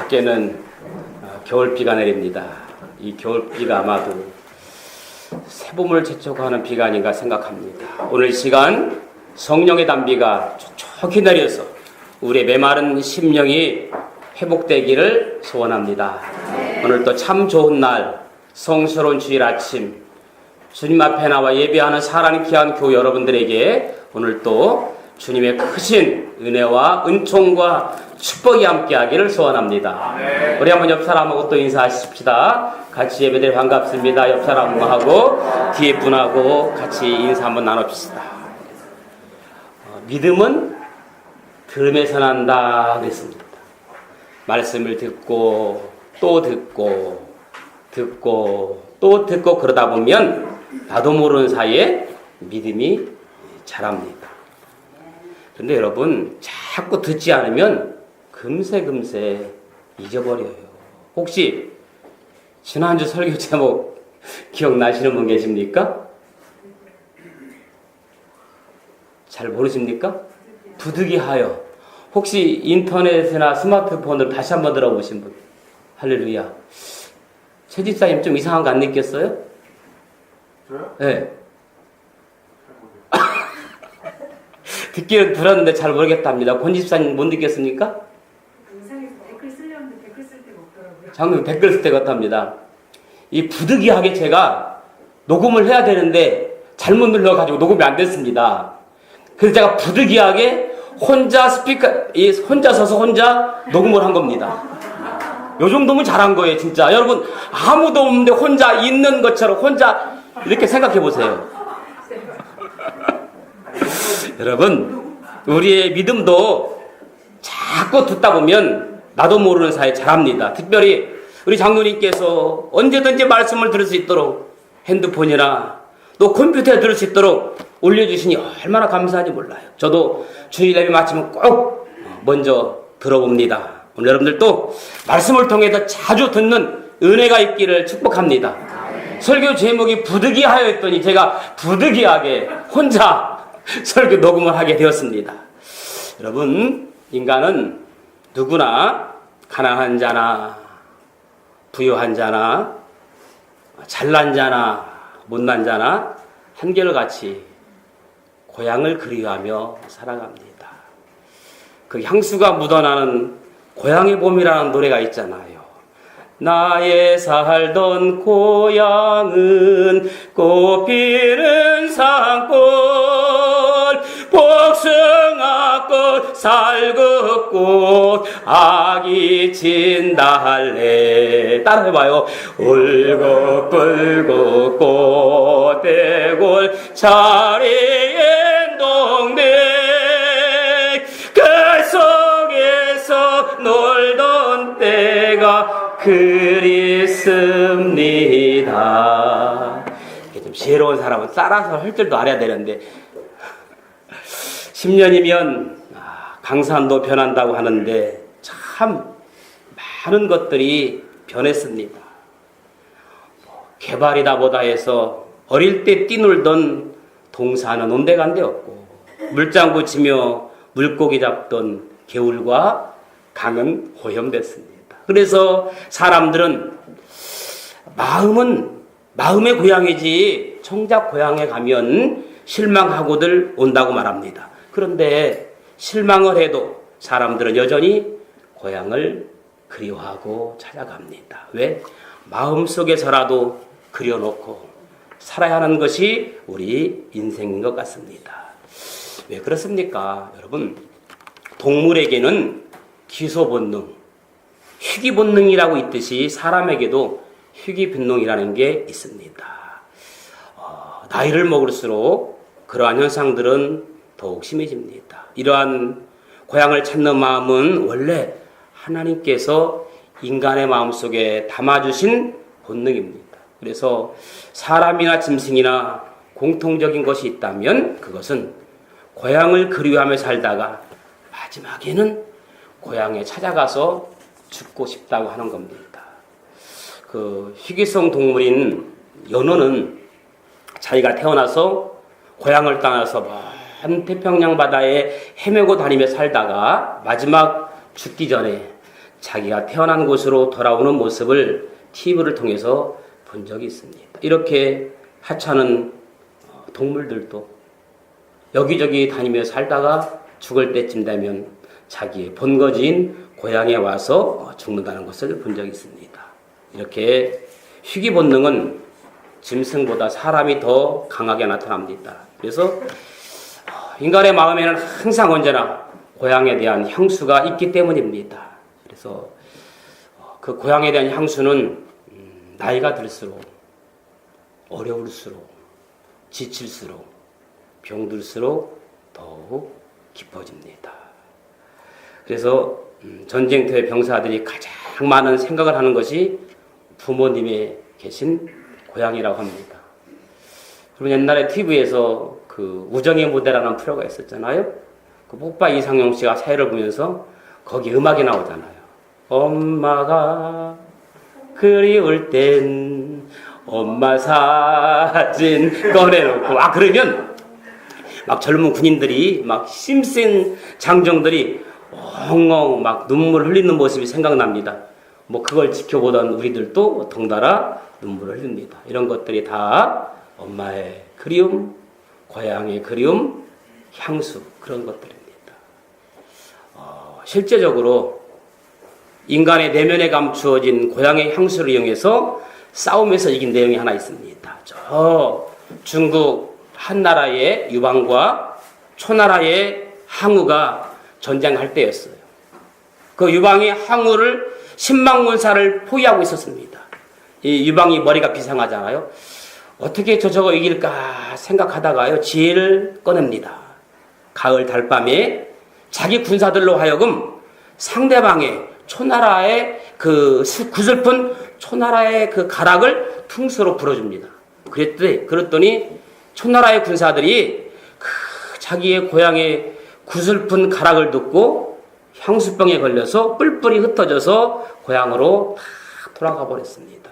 밖에는 겨울비가 내립니다. 이 겨울비가 아마도 새봄을 재촉하는 비가 아닌가 생각합니다. 오늘 시간 성령의 단비가 촉촉히 내려서 우리의 메마른 심령이 회복되기를 소원합니다. 오늘 또 참 좋은 날, 성스러운 주일 아침, 주님 앞에 나와 예배하는 사랑이 귀한 교회 여러분들에게 오늘 또 주님의 크신 은혜와 은총과 축복이 함께하기를 소원합니다. 우리 한번 옆 사람하고 또 인사하십시다. 같이 예배드려 반갑습니다. 옆 사람하고 뒤에 분하고 같이 인사 한번 나눕시다. 믿음은 들음에서 난다 그랬습니다. 말씀을 듣고 또 듣고 또 듣고 그러다 보면 나도 모르는 사이에 믿음이 자랍니다. 그런데 여러분 자꾸 듣지 않으면 금세 잊어버려요. 혹시 지난주 설교 제목 기억나시는 분 계십니까? 잘 모르십니까? 부득이하여. 혹시 인터넷이나 스마트폰으로 다시 한번 들어보신 분? 할렐루야. 최 집사님 좀 이상한 거 안 느꼈어요? 저요? 네. 듣기는 들었는데 잘 모르겠답니다. 권 집사님 못 느꼈습니까? 영상에서 댓글 쓰려는데 댓글 쓸 데가 없더라고요. 방금 댓글 쓸 때 같답니다. 이 부득이하게 제가 녹음을 해야 되는데 잘못 눌러가지고 녹음이 안 됐습니다. 그래서 제가 부득이하게 혼자 혼자 서서 혼자 녹음을 한 겁니다. 요 정도면 잘한 거예요, 진짜. 여러분, 아무도 없는데 혼자 있는 것처럼 혼자 이렇게 생각해 보세요. 여러분, 우리의 믿음도 자꾸 듣다 보면 나도 모르는 사이에 자랍니다. 특별히 우리 장로님께서 언제든지 말씀을 들을 수 있도록 핸드폰이나 또 컴퓨터에 들을 수 있도록 올려주시니 얼마나 감사한지 몰라요. 저도 주일 예배 마치면 꼭 먼저 들어봅니다. 오늘 여러분들도 말씀을 통해서 자주 듣는 은혜가 있기를 축복합니다. 설교 제목이 부득이하여 했더니 제가 부득이하게 혼자 설교 녹음을 하게 되었습니다. 여러분, 인간은 누구나 가난한 자나 부유한 자나 잘난 자나 못난 자나 한결같이 고향을 그리워하며 살아갑니다. 그 향수가 묻어나는 고향의 봄이라는 노래가 있잖아요. 나의 살던 고향은 꽃피는 산골, 복숭아꽃, 살구꽃, 아기 진달래. 따라해봐요. 울긋불긋 꽃대골 차리엔 동네, 그 속에서 놀던 때가 그립습니다. 좀 지혜로운 사람은 따라서 할 줄도 알아야 되는데 10년이면 강산도 변한다고 하는데 참 많은 것들이 변했습니다. 개발이다 보다 해서 어릴 때 뛰놀던 동산은 온데간데 없고 물장구 치며 물고기 잡던 개울과 강은 오염됐습니다. 그래서 사람들은 마음의 고향이지 정작 고향에 가면 실망하고들 온다고 말합니다. 그런데 실망을 해도 사람들은 여전히 고향을 그리워하고 찾아갑니다. 왜? 마음속에서라도 그려놓고 살아야 하는 것이 우리 인생인 것 같습니다. 왜 그렇습니까? 여러분, 동물에게는 기소본능, 희귀본능이라고 있듯이 사람에게도 희귀본능이라는 게 있습니다. 나이를 먹을수록 그러한 현상들은 더욱 심해집니다. 이러한 고향을 찾는 마음은 원래 하나님께서 인간의 마음속에 담아주신 본능입니다. 그래서 사람이나 짐승이나 공통적인 것이 있다면 그것은 고향을 그리워하며 살다가 마지막에는 고향에 찾아가서 죽고 싶다고 하는 겁니다. 그 희귀성 동물인 연어는 자기가 태어나서 고향을 떠나서 먼 태평양 바다에 헤매고 다니며 살다가 마지막 죽기 전에 자기가 태어난 곳으로 돌아오는 모습을 TV를 통해서 본 적이 있습니다. 이렇게 하찮은 동물들도 여기저기 다니며 살다가 죽을 때쯤 되면 자기의 본거지인 고향에 와서 죽는다는 것을 본 적이 있습니다. 이렇게 희귀 본능은 짐승보다 사람이 더 강하게 나타납니다. 그래서 인간의 마음에는 항상 언제나 고향에 대한 향수가 있기 때문입니다. 그래서 그 고향에 대한 향수는 나이가 들수록 어려울수록 지칠수록 병들수록 더욱 깊어집니다. 그래서 전쟁터의 병사들이 가장 많은 생각을 하는 것이 부모님의 계신 고향이라고 합니다. 그러면 옛날에 TV에서 그 우정의 무대라는 프로가 있었잖아요. 그 뽀빠 이상용 씨가 사회를 보면서 거기 음악이 나오잖아요. 엄마가 그리울 땐 엄마 사진 꺼내놓고 그러면 막 젊은 군인들이 막 힘센 장정들이 엉엉 막 눈물 흘리는 모습이 생각납니다. 뭐 그걸 지켜보던 우리들도 덩달아 눈물을 흘립니다. 이런 것들이 다 엄마의 그리움, 고향의 그리움, 향수 그런 것들입니다. 실제적으로 인간의 내면에 감추어진 고향의 향수를 이용해서 싸움에서 이긴 내용이 하나 있습니다. 저 중국 한나라의 유방과 초나라의 항우가 전쟁할 때였어요. 그 유방이 항우를 신망문사를 포위하고 있었습니다. 이 유방이 머리가 비상하잖아요. 어떻게 저거 이길까 생각하다가요 지혜를 꺼냅니다. 가을 달밤에 자기 군사들로 하여금 상대방의 초나라의 그 구슬픈 초나라의 그 가락을 퉁수로 불어줍니다. 그랬더니 초나라의 군사들이 자기의 고향의 구슬픈 가락을 듣고 향수병에 걸려서 뿔뿔이 흩어져서 고향으로 다 돌아가 버렸습니다.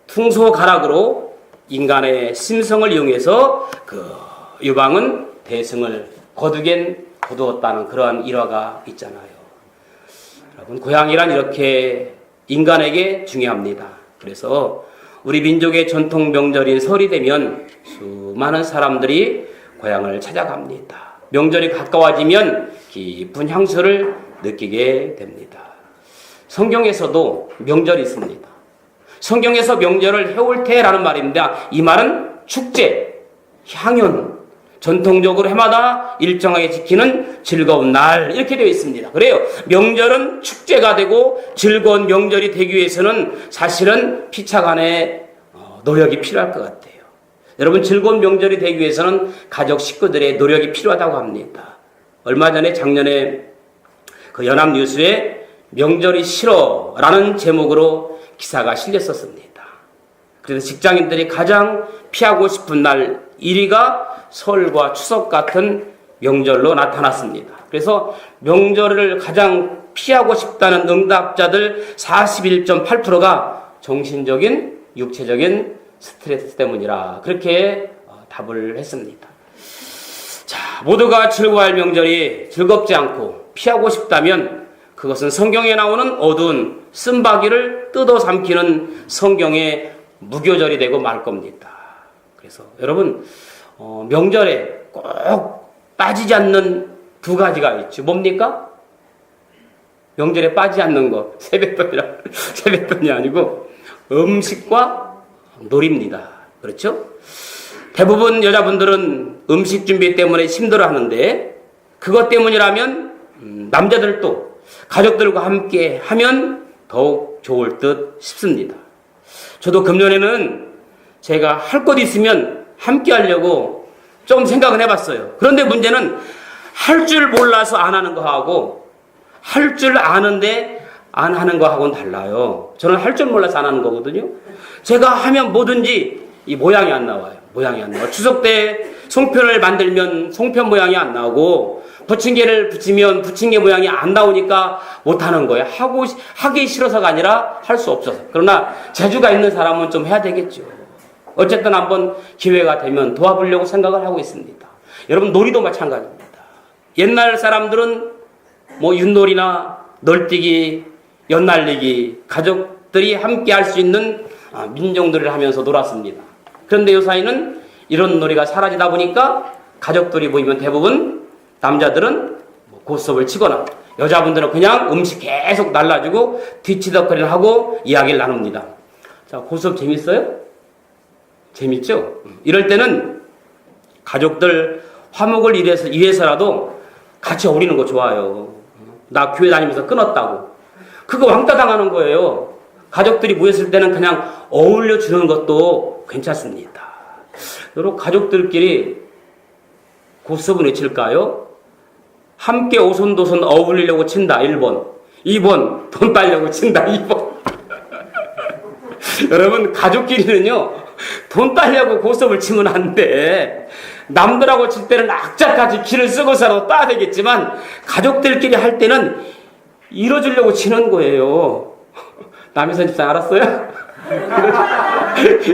퉁소 가락으로 인간의 심성을 이용해서 그 유방은 대승을 거두었다는 그러한 일화가 있잖아요. 여러분, 고향이란 이렇게 인간에게 중요합니다. 그래서 우리 민족의 전통 명절인 설이 되면 수많은 사람들이 고향을 찾아갑니다. 명절이 가까워지면 깊은 향수를 느끼게 됩니다. 성경에서도 명절이 있습니다. 성경에서 명절을 해올때라는 말입니다. 이 말은 축제, 향연, 전통적으로 해마다 일정하게 지키는 즐거운 날 이렇게 되어 있습니다. 그래요. 명절은 축제가 되고 즐거운 명절이 되기 위해서는 사실은 피차간의 노력이 필요할 것 같아요. 여러분, 즐거운 명절이 되기 위해서는 가족 식구들의 노력이 필요하다고 합니다. 얼마 전에 작년에 그 연합뉴스에 명절이 싫어라는 제목으로 기사가 실렸었습니다. 그래서 직장인들이 가장 피하고 싶은 날 1위가 설과 추석 같은 명절로 나타났습니다. 그래서 명절을 가장 피하고 싶다는 응답자들 41.8%가 정신적인, 육체적인 스트레스 때문이라 그렇게 답을 했습니다. 자, 모두가 즐거워할 명절이 즐겁지 않고 피하고 싶다면 그것은 성경에 나오는 어두운 쓴바귀를 뜯어 삼키는 성경의 무교절이 되고 말 겁니다. 그래서 여러분, 명절에 꼭 빠지지 않는 두 가지가 있죠. 뭡니까? 명절에 빠지지 않는 거. 세뱃돈이 아니고 음식과 놀이입니다. 그렇죠? 대부분 여자분들은 음식 준비 때문에 힘들어 하는데 그것 때문이라면 남자들도 가족들과 함께 하면 더욱 좋을 듯 싶습니다. 저도 금년에는 제가 할 것 있으면 함께 하려고 좀 생각은 해봤어요. 그런데 문제는 할 줄 몰라서 안 하는 거하고 할 줄 아는데 안 하는 거하고는 달라요. 저는 할 줄 몰라서 안 하는 거거든요. 제가 하면 뭐든지 이 모양이 안 나와요. 모양이 안 나와요. 추석 때 송편을 만들면 송편 모양이 안 나오고 부침개를 부치면 부침개 모양이 안 나오니까 못하는 거예요. 하기 싫어서가 아니라 할 수 없어서. 그러나 재주가 있는 사람은 좀 해야 되겠죠. 어쨌든 한번 기회가 되면 도와보려고 생각을 하고 있습니다. 여러분, 놀이도 마찬가지입니다. 옛날 사람들은 뭐 윷놀이나 널뛰기 연날리기, 가족들이 함께 할 수 있는 민족놀이를 하면서 놀았습니다. 그런데 요사이는 이런 놀이가 사라지다 보니까 가족들이 모이면 대부분 남자들은 고스톱을 치거나 여자분들은 그냥 음식 계속 날라주고 뒤치덕거리를 하고 이야기를 나눕니다. 자, 고스톱 재밌어요? 재밌죠? 이럴 때는 가족들 화목을 위해서라도 같이 어울리는 거 좋아요. 나 교회 다니면서 끊었다고. 그거 왕따 당하는 거예요. 가족들이 모였을 때는 그냥 어울려 주는 것도 괜찮습니다. 여러분, 가족들끼리 고스톱은 왜 칠까요? 함께 오손도손 어울리려고 친다. 1번. 2번. 돈 따려고 친다. 2번. 여러분, 가족끼리는요, 돈 따려고 고스톱을 치면 안 돼. 남들하고 칠 때는 악자까지 기를 쓰고서라도 따야 되겠지만, 가족들끼리 할 때는 이뤄주려고 치는 거예요. 남희선 집사 알았어요?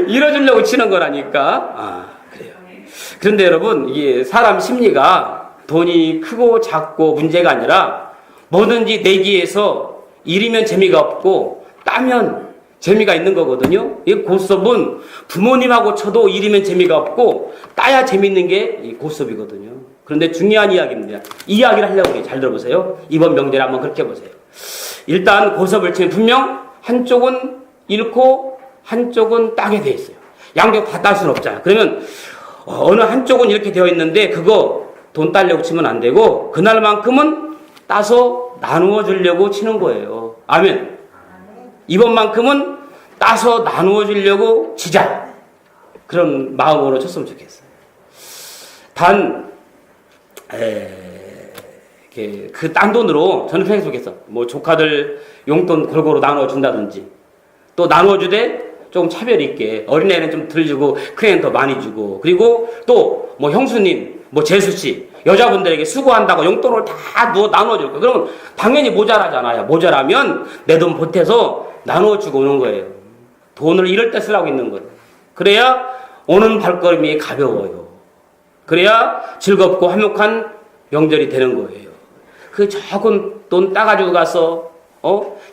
이뤄주려고 치는 거라니까. 그래요. 그런데 여러분, 이게 사람 심리가 돈이 크고 작고 문제가 아니라 뭐든지 내기에서 일이면 재미가 없고 따면 재미가 있는 거거든요. 이 고스톱은 부모님하고 쳐도 일이면 재미가 없고 따야 재밌는 게 이 고스톱이거든요. 그런데 중요한 이야기입니다. 이 이야기를 하려고 해요. 잘 들어보세요. 이번 명절에 한번 그렇게 해보세요. 일단 고스톱을 치면 분명 한쪽은 잃고 한쪽은 따게 돼 있어요. 양쪽 다 딸 수는 없잖아요. 그러면 어느 한쪽은 이렇게 되어 있는데 그거 돈 따려고 치면 안 되고 그날만큼은 따서 나누어 주려고 치는 거예요. 아멘. 이번만큼은 따서 나누어 주려고 치자. 그런 마음으로 쳤으면 좋겠어요. 단 그 딴 돈으로 저는 생각해 보겠어. 뭐 조카들 용돈 골고루 나누어 준다든지 또 나누어 주되 조금 차별 있게 어린애는 좀 덜 주고 큰 애는 더 많이 주고 그리고 또 뭐 형수님 뭐 재수씨 여자분들에게 수고한다고 용돈을 다 나누어 줄 거예요. 그러면 당연히 모자라잖아요. 모자라면 내 돈 보태서 나누어 주고 오는 거예요. 돈을 이럴 때 쓰라고 있는 거예요. 그래야 오는 발걸음이 가벼워요. 그래야 즐겁고 화목한 명절이 되는 거예요. 그 적은 돈 따가지고 가서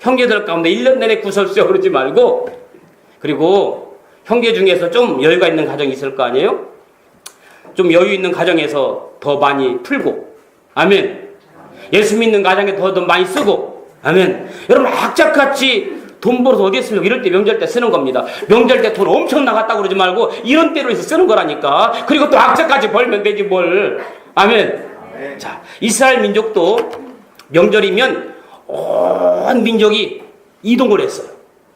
형제들 가운데 1년 내내 구설수요 그러지 말고 그리고 형제 중에서 좀 여유가 있는 가정이 있을 거 아니에요? 좀 여유 있는 가정에서 더 많이 풀고 아멘. 예수 믿는 가정에 더 많이 쓰고 아멘. 여러분 악착같이 돈 벌어서 어디에 쓰려고 이럴 때 명절 때 쓰는 겁니다. 명절 때 돈 엄청 나갔다고 그러지 말고 이런 때로 해서 쓰는 거라니까. 그리고 또 악착같이 벌면 되지 뭘. 아멘. 자, 이스라엘 민족도 명절이면 온 민족이 이동을 했어요.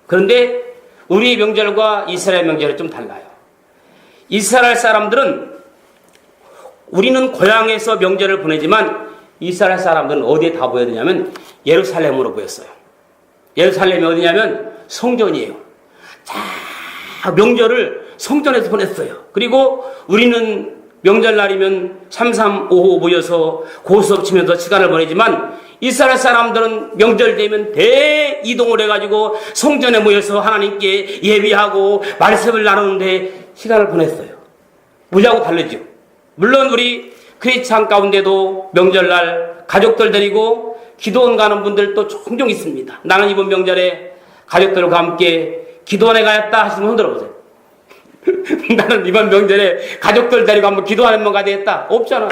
그런데 우리 명절과 이스라엘 명절이 좀 달라요. 이스라엘 사람들은 우리는 고향에서 명절을 보내지만 이스라엘 사람들은 어디에 다 모여야 되냐면 예루살렘으로 모였어요. 예루살렘이 어디냐면 성전이에요. 자, 명절을 성전에서 보냈어요. 그리고 우리는 명절날이면 3355 모여서 고스톱 치면서 시간을 보내지만 이스라엘 사람들은 명절 되면 대이동을 해가지고 성전에 모여서 하나님께 예비하고 말씀을 나누는데 시간을 보냈어요. 우리하고 다르죠. 물론 우리 크리스찬 가운데도 명절날 가족들 데리고 기도원 가는 분들도 종종 있습니다. 나는 이번 명절에 가족들과 함께 기도원에 가야겠다 하시면 흔들어 보세요. 나는 이번 명절에 가족들 데리고 한번 기도하는 번 가야 되겠다. 없잖아.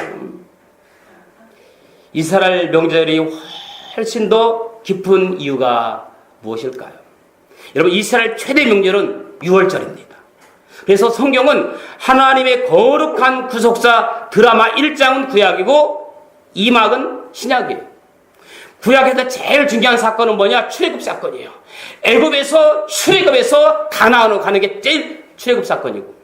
이스라엘 명절이 훨씬 더 깊은 이유가 무엇일까요? 여러분, 이스라엘 최대 명절은 6월절입니다. 그래서 성경은 하나님의 거룩한 구속사 드라마 1장은 구약이고 2막은 신약이에요. 구약에서 제일 중요한 사건은 뭐냐? 출애굽 사건이에요. 애굽에서 출애굽에서 가나안으로 가는 게 제일 출애굽 사건이고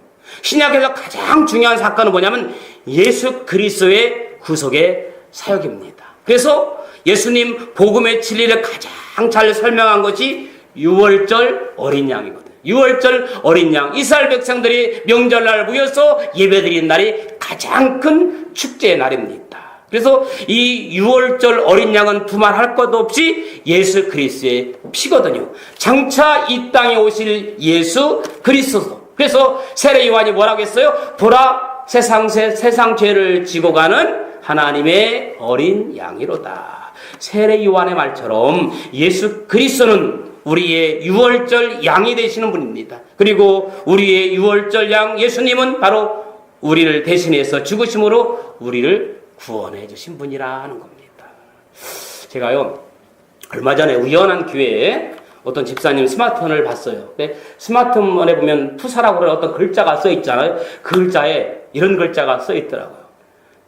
신약에서 가장 중요한 사건은 뭐냐면 예수 그리스도의 구속의 사역입니다. 그래서 예수님 복음의 진리를 가장 잘 설명한 것이 6월절 어린 양이거든요. 6월절 어린 양, 이스라엘 백성들이 명절날 모여서 예배드리는 날이 가장 큰 축제의 날입니다. 그래서 이 6월절 어린 양은 두말할 것 없이 예수 그리스도의 피거든요. 장차 이 땅에 오실 예수 그리스도. 그래서 세례 요한이 뭐라고 했어요? 보라 세상 죄를 지고 가는 하나님의 어린 양이로다. 세례 요한의 말처럼 예수 그리스도는 우리의 유월절 양이 되시는 분입니다. 그리고 우리의 유월절 양 예수님은 바로 우리를 대신해서 죽으심으로 우리를 구원해 주신 분이라는 겁니다. 제가요 얼마 전에 우연한 기회에 어떤 집사님 스마트폰을 봤어요. 스마트폰에 보면 푸사라고 하는 어떤 글자가 써 있잖아요. 그 글자에 이런 글자가 써 있더라고요.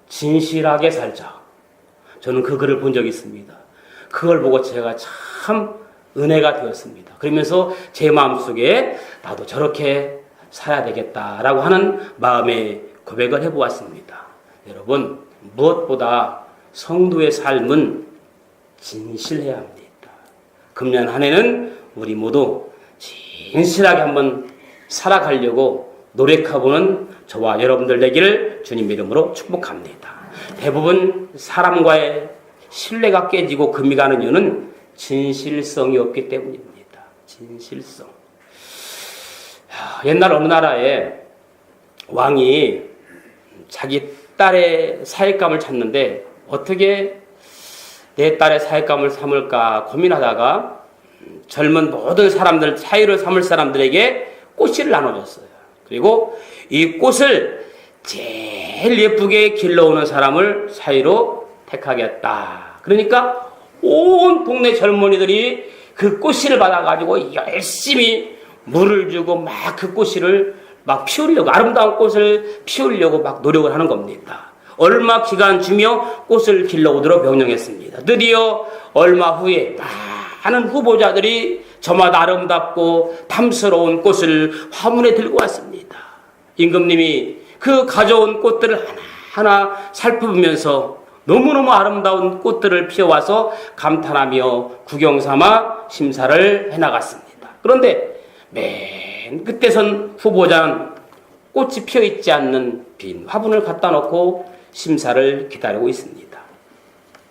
진실하게 살자. 저는 그 글을 본 적이 있습니다. 그걸 보고 제가 참 은혜가 되었습니다. 그러면서 제 마음속에 나도 저렇게 살아야 되겠다라고 하는 마음의 고백을 해보았습니다. 여러분, 무엇보다 성도의 삶은 진실해야 합니다. 금년 한 해는 우리 모두 진실하게 한번 살아가려고 노력해보는 저와 여러분들 되기를 주님 이름으로 축복합니다. 대부분 사람과의 신뢰가 깨지고 금이 가는 이유는 진실성이 없기 때문입니다. 진실성. 옛날 어느 나라에 왕이 자기 딸의 사익감을 찾는데 어떻게 내 딸의 사익감을 삼을까 고민하다가 젊은 모든 사람들, 사이를 삼을 사람들에게 꽃씨를 나눠줬어요. 그리고 이 꽃을 제일 예쁘게 길러오는 사람을 사이로 택하겠다. 그러니까 온 동네 젊은이들이 그 꽃씨를 받아가지고 열심히 물을 주고 막 그 꽃씨를 막 피우려고, 아름다운 꽃을 피우려고 막 노력을 하는 겁니다. 얼마 기간 주며 꽃을 길러오도록 명령했습니다. 드디어 얼마 후에 많은 후보자들이 저마다 아름답고 탐스러운 꽃을 화문에 들고 왔습니다. 임금님이 그 가져온 꽃들을 하나하나 살펴보면서 너무너무 아름다운 꽃들을 피워와서 감탄하며 구경삼아 심사를 해나갔습니다. 그런데 맨 끝에선 후보자는 꽃이 피어있지 않는 빈 화분을 갖다 놓고 심사를 기다리고 있습니다.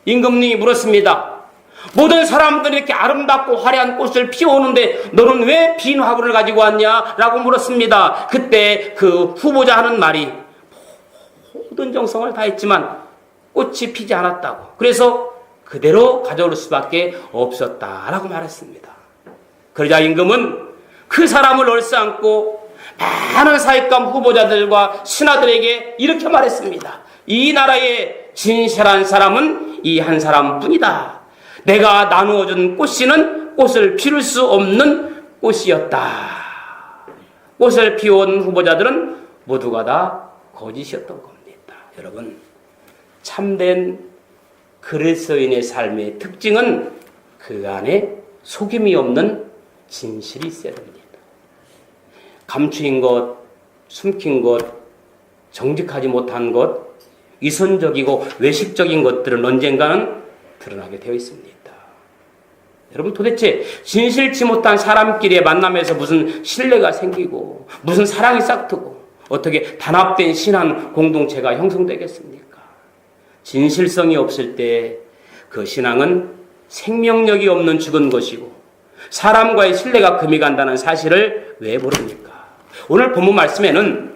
임금님이 물었습니다. 모든 사람들이 이렇게 아름답고 화려한 꽃을 피워오는데 너는 왜 빈 화분을 가지고 왔냐? 라고 물었습니다. 그때 그 후보자 하는 말이 모든 정성을 다했지만 꽃이 피지 않았다고. 그래서 그대로 가져올 수밖에 없었다라고 말했습니다. 그러자 임금은 그 사람을 얼싸안고 많은 사익감 후보자들과 신하들에게 이렇게 말했습니다. 이 나라의 진실한 사람은 이 한 사람뿐이다. 내가 나누어준 꽃씨는 꽃을 피울 수 없는 꽃이었다. 꽃을 피워온 후보자들은 모두가 다 거짓이었던 겁니다. 여러분, 참된 그리스도인의 삶의 특징은 그 안에 속임이 없는 진실이 있어야 됩니다. 감추인 것, 숨긴 것, 정직하지 못한 것, 위선적이고 외식적인 것들은 언젠가는 드러나게 되어 있습니다. 여러분, 도대체 진실치 못한 사람끼리의 만남에서 무슨 신뢰가 생기고 무슨 사랑이 싹트고 어떻게 단합된 신앙 공동체가 형성되겠습니까? 진실성이 없을 때 그 신앙은 생명력이 없는 죽은 것이고 사람과의 신뢰가 금이 간다는 사실을 왜 모릅니까? 오늘 본문 말씀에는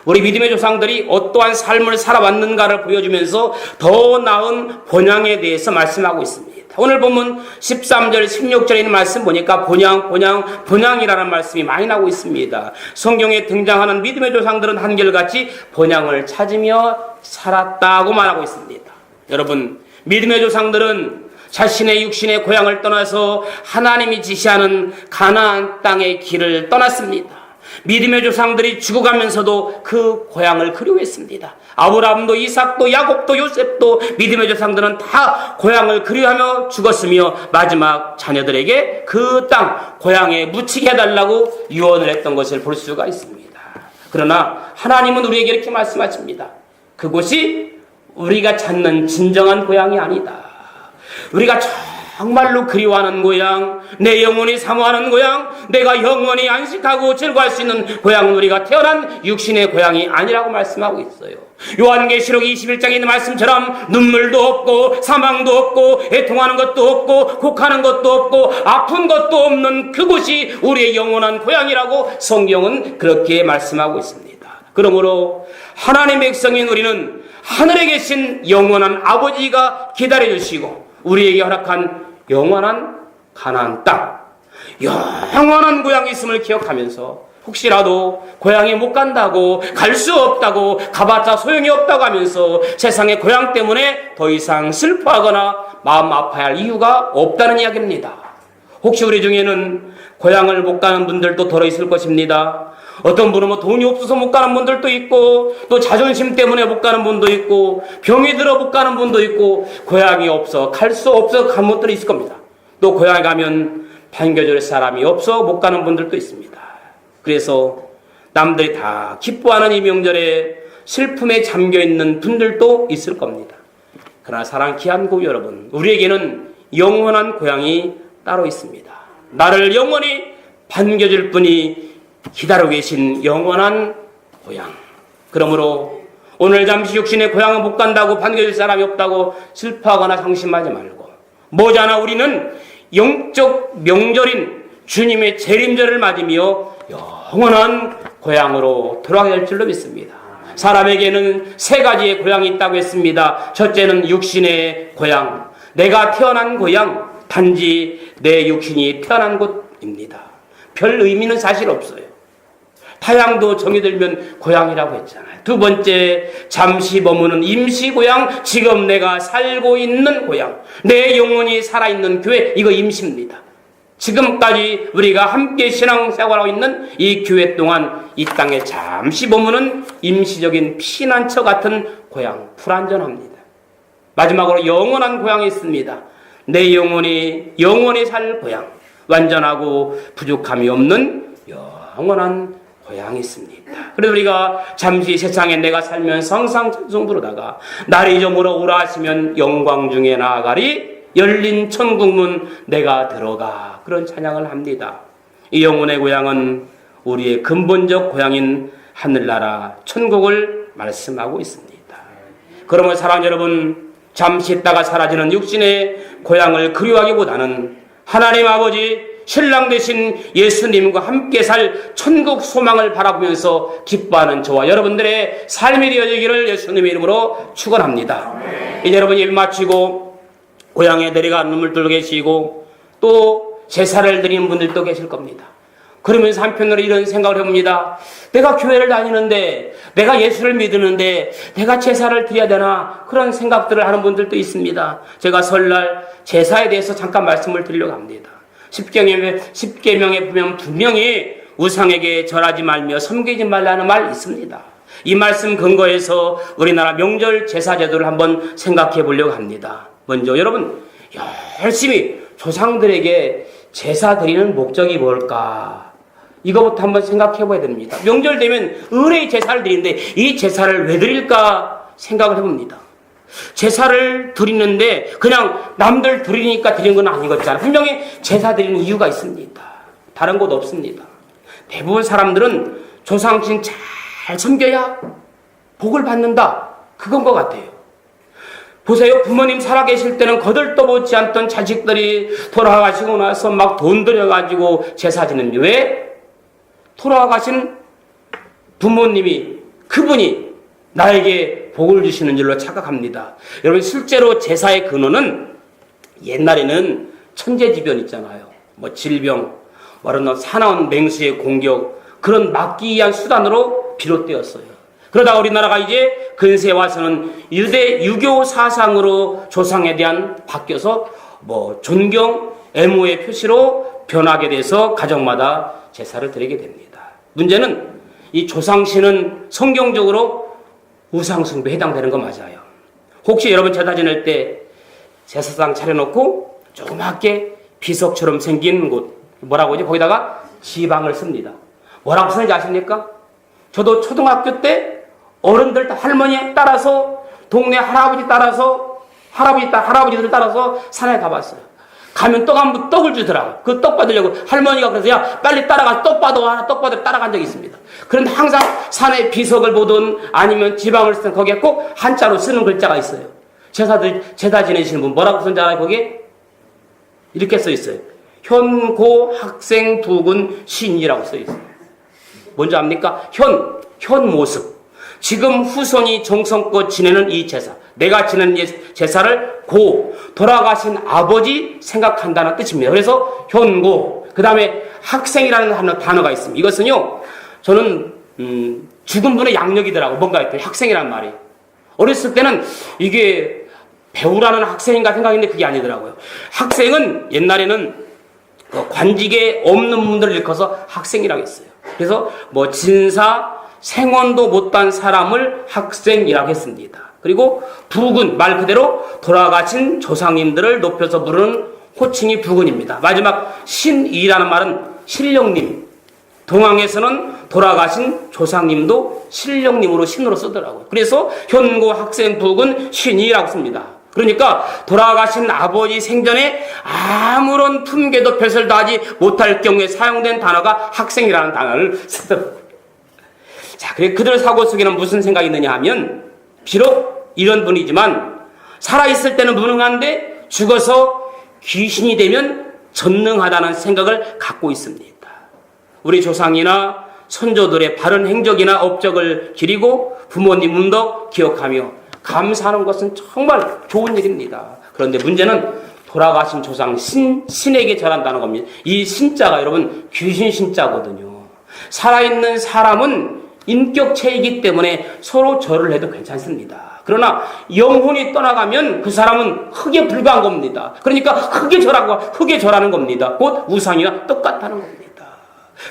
우리 믿음의 조상들이 어떠한 삶을 살아왔는가를 보여주면서 더 나은 본향에 대해서 말씀하고 있습니다. 오늘 본문 13절, 16절에 있는 말씀 보니까 본향이라는 말씀이 많이 나오고 있습니다. 성경에 등장하는 믿음의 조상들은 한결같이 본향을 찾으며 살았다고 말하고 있습니다. 여러분, 믿음의 조상들은 자신의 육신의 고향을 떠나서 하나님이 지시하는 가나안 땅의 길을 떠났습니다. 믿음의 조상들이 죽어가면서도 그 고향을 그리워했습니다. 아브라함도 이삭도 야곱도 요셉도 믿음의 조상들은 다 고향을 그리워하며 죽었으며 마지막 자녀들에게 그 땅 고향에 묻히게 해달라고 유언을 했던 것을 볼 수가 있습니다. 그러나 하나님은 우리에게 이렇게 말씀하십니다. 그곳이 우리가 찾는 진정한 고향이 아니다. 우리가 정말로 그리워하는 고향, 내 영혼이 사모하는 고향, 내가 영원히 안식하고 즐거워할 수 있는 고향은 우리가 태어난 육신의 고향이 아니라고 말씀하고 있어요. 요한계시록 21장에 있는 말씀처럼 눈물도 없고 사망도 없고 애통하는 것도 없고 곡하는 것도 없고 아픈 것도 없는 그곳이 우리의 영원한 고향이라고 성경은 그렇게 말씀하고 있습니다. 그러므로 하나님의 백성인 우리는 하늘에 계신 영원한 아버지가 기다려주시고 우리에게 허락한 영원한 가나안 땅, 영원한 고향이 있음을 기억하면서 혹시라도 고향에 못 간다고, 갈 수 없다고, 가봤자 소용이 없다고 하면서 세상의 고향 때문에 더 이상 슬퍼하거나 마음 아파야 할 이유가 없다는 이야기입니다. 혹시 우리 중에는 고향을 못 가는 분들도 들어있을 것입니다. 어떤 분은 뭐 돈이 없어서 못 가는 분들도 있고, 또 자존심 때문에 못 가는 분도 있고, 병이 들어 못 가는 분도 있고, 고향이 없어 갈 수 없어 간 분들이 있을 겁니다. 또 고향에 가면 반겨줄 사람이 없어 못 가는 분들도 있습니다. 그래서 남들이 다 기뻐하는 이 명절에 슬픔에 잠겨있는 분들도 있을 겁니다. 그러나 사랑 귀한 고객 여러분, 우리에게는 영원한 고향이 따로 있습니다. 나를 영원히 반겨줄 분이 기다리고 계신 영원한 고향. 그러므로 오늘 잠시 육신의 고향을 못 간다고 반겨줄 사람이 없다고 슬퍼하거나 상심하지 말고, 모자나 우리는 영적 명절인 주님의 재림절을 맞으며 영원한 고향으로 돌아가야 할 줄로 믿습니다. 사람에게는 세 가지의 고향이 있다고 했습니다. 첫째는 육신의 고향, 내가 태어난 고향, 단지 내 육신이 태어난 곳입니다. 별 의미는 사실 없어요. 타향도 정이 들면 고향이라고 했잖아요. 두 번째, 잠시 머무는 임시 고향, 지금 내가 살고 있는 고향, 내 영혼이 살아있는 교회, 이거 임시입니다. 지금까지 우리가 함께 신앙생활하고 있는 이 교회 동안 이 땅에 잠시 머무는 임시적인 피난처 같은 고향, 불완전합니다. 마지막으로 영원한 고향이 있습니다. 내 영혼이 영원히 살 고향, 완전하고 부족함이 없는 영원한 고향이 있습니다. 그래서 우리가 잠시 세상에 내가 살면 성상천성 부르다가 나를 잊어물어 오라 하시면 영광 중에 나아가리, 열린 천국문 내가 들어가, 그런 찬양을 합니다. 이 영혼의 고향은 우리의 근본적 고향인 하늘나라 천국을 말씀하고 있습니다. 그러면 사랑하는 여러분, 잠시 있다가 사라지는 육신의 고향을 그리워하기보다는 하나님 아버지 신랑 되신 예수님과 함께 살 천국 소망을 바라보면서 기뻐하는 저와 여러분들의 삶이 되어지기를 예수님의 이름으로 축원합니다. 이제 여러분 예배 마치고 고향에 내려가 눈물 들고 계시고 또 제사를 드리는 분들도 계실 겁니다. 그러면서 한편으로 이런 생각을 해봅니다. 내가 교회를 다니는데, 내가 예수를 믿는데 내가 제사를 드려야 되나, 그런 생각들을 하는 분들도 있습니다. 제가 설날 제사에 대해서 잠깐 말씀을 드리려고 합니다. 십계명에 보면 분명히 우상에게 절하지 말며 섬기지 말라는 말이 있습니다. 이 말씀 근거해서 우리나라 명절 제사 제도를 한번 생각해 보려고 합니다. 먼저 여러분, 열심히 조상들에게 제사 드리는 목적이 뭘까? 이거부터 한번 생각해 봐야 됩니다. 명절 되면 의뢰의 제사를 드리는데 이 제사를 왜 드릴까 생각을 해봅니다. 제사를 드리는데 그냥 남들 드리니까 드리는 건 아니겠잖아요. 분명히 제사 드리는 이유가 있습니다. 다른 곳 없습니다. 대부분 사람들은 조상신 잘 섬겨야 복을 받는다, 그건 것 같아요. 보세요. 부모님 살아계실 때는 거들떠보지 않던 자식들이 돌아가시고 나서 막 돈 들여가지고 제사 지는, 왜? 돌아가신 부모님이, 그분이 나에게 복을 주시는 줄로 착각합니다. 여러분, 실제로 제사의 근원은 옛날에는 천재지변 있잖아요. 뭐 질병, 말하는 사나운 맹수의 공격, 그런 막기 위한 수단으로 비롯되었어요. 그러다가 우리나라가 이제 근세에 와서는 유대 유교 사상으로 조상에 대한 바뀌어서 뭐 존경, 애모의 표시로 변하게 돼서 가정마다 제사를 드리게 됩니다. 문제는 이 조상신은 성경적으로 우상숭배에 해당되는 거 맞아요. 혹시 여러분 제사 지낼 때 제사상 차려놓고 조그맣게 비석처럼 생긴 곳, 뭐라고 하지? 거기다가 지방을 씁니다. 뭐라고 쓰는지 아십니까? 저도 초등학교 때 어른들 할머니 따라서, 동네 할아버지 따라서, 할아버지들 따라서 산에 가봤어요. 가면 떡을 주더라고요. 그 떡 받으려고 할머니가 그래서 야 빨리 따라가, 떡 받아, 떡 받아 따라간 적이 있습니다. 그런데 항상 산에 비석을 보든 아니면 지방을 쓰든 거기에 꼭 한자로 쓰는 글자가 있어요. 제사 지내시는 분 뭐라고 쓰는지 알아요? 거기에 이렇게 써 있어요. 현고 학생 두군 신이라고 써 있어요. 뭔지 압니까? 현 모습. 지금 후손이 정성껏 지내는 이 제사, 내가 지낸 제사를 돌아가신 아버지 생각한다는 뜻입니다. 그래서 현고, 그 다음에 학생이라는 단어가 있습니다. 이것은요, 저는 죽은 분의 양력이더라고. 뭔가 있더라고요. 학생이란 말이. 어렸을 때는 이게 배우라는 학생인가 생각했는데 그게 아니더라고요. 학생은 옛날에는 관직에 없는 분들을 일컬어서 학생이라고 했어요. 그래서 뭐 진사, 생원도 못한 사람을 학생이라고 했습니다. 그리고 부군, 말 그대로 돌아가신 조상님들을 높여서 부르는 호칭이 부군입니다. 마지막 신이라는 말은 신령님. 동양에서는 돌아가신 조상님도 신령님으로 신으로 쓰더라고요. 그래서 현고, 학생, 부군, 신이라고 씁니다. 그러니까 돌아가신 아버지 생전에 아무런 품계도 벼슬도 하지 못할 경우에 사용된 단어가 학생이라는 단어를 쓰더라고요. 자, 그래 그들 사고 속에는 무슨 생각이 있느냐 하면, 비록 이런 분이지만 살아있을 때는 무능한데 죽어서 귀신이 되면 전능하다는 생각을 갖고 있습니다. 우리 조상이나 선조들의 바른 행적이나 업적을 기리고 부모님 운덕 기억하며 감사하는 것은 정말 좋은 일입니다. 그런데 문제는 돌아가신 조상 신에게 절한다는 겁니다. 이 신자가 여러분 귀신 신자거든요. 살아있는 사람은 인격체이기 때문에 서로 절을 해도 괜찮습니다. 그러나 영혼이 떠나가면 그 사람은 흙에 불과한 겁니다. 그러니까 흙에 절하는 겁니다. 곧 우상이와 똑같다는 겁니다.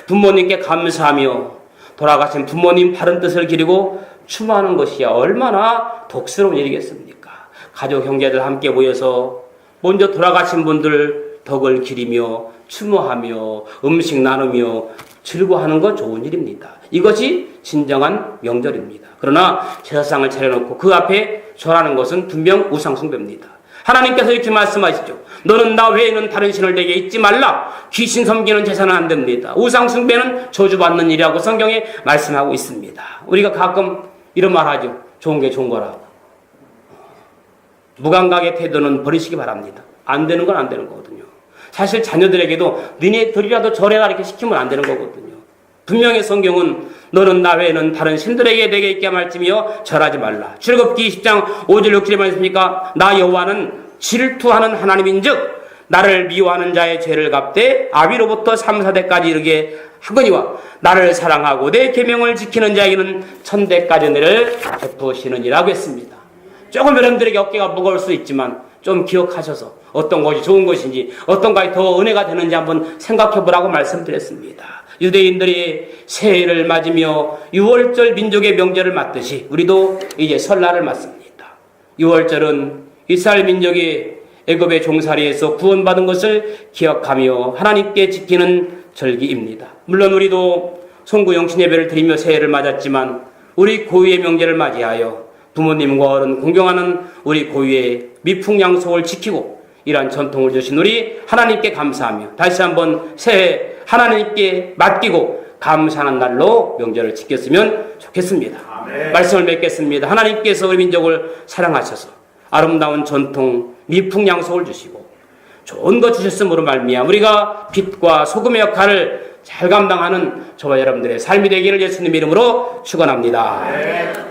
부모님께 감사하며 돌아가신 부모님 바른 뜻을 기리고 추모하는 것이야 얼마나 복스러운 일이겠습니까? 가족 형제들 함께 모여서 먼저 돌아가신 분들 덕을 기리며 추모하며 음식 나누며 즐거워하는 건 좋은 일입니다. 이것이 진정한 명절입니다. 그러나 제사상을 차려놓고 그 앞에 절하는 것은 분명 우상숭배입니다. 하나님께서 이렇게 말씀하시죠. 너는 나 외에는 다른 신을 내게 잊지 말라. 귀신 섬기는 제사는 안 됩니다. 우상숭배는 저주받는 일이라고 성경에 말씀하고 있습니다. 우리가 가끔 이런 말 하죠. 좋은 게 좋은 거라고. 무감각의 태도는 버리시기 바랍니다. 안 되는 건 안 되는 거거든요. 사실 자녀들에게도 니네들이라도 절해라 이렇게 시키면 안 되는 거거든요. 분명히 성경은 너는 나 외에는 다른 신들에게 내게 있게 말지며 절하지 말라. 출애굽기 20장 5절 6절에 말씀입니까? 나 여호와는 질투하는 하나님인즉 나를 미워하는 자의 죄를 갚되 아비로부터 3, 4대까지 이르게 하거니와 나를 사랑하고 내 계명을 지키는 자에게는 천대까지 은혜를 베푸시느니라고 했습니다. 조금 여러분들에게 어깨가 무거울 수 있지만 좀 기억하셔서 어떤 것이 좋은 것인지 어떤 것이 더 은혜가 되는지 한번 생각해 보라고 말씀드렸습니다. 유대인들이 새해를 맞으며 6월절 민족의 명절을 맞듯이 우리도 이제 설날을 맞습니다. 6월절은 이스라엘 민족이 애굽의 종살이에서 구원받은 것을 기억하며 하나님께 지키는 절기입니다. 물론 우리도 송구영신 예배를 드리며 새해를 맞았지만 우리 고유의 명절을 맞이하여 부모님과 어른 공경하는 우리 고유의 미풍양속을 지키고 이러한 전통을 주신 우리 하나님께 감사하며 다시 한번 새해 하나님께 맡기고 감사하는 날로 명절을 지켰으면 좋겠습니다. 아멘. 말씀을 맺겠습니다. 하나님께서 우리 민족을 사랑하셔서 아름다운 전통 미풍양속을 주시고 좋은 것 주셨으므로 말미암아 우리가 빛과 소금의 역할을 잘 감당하는 저와 여러분들의 삶이 되기를 예수님 이름으로 축원합니다. 아멘.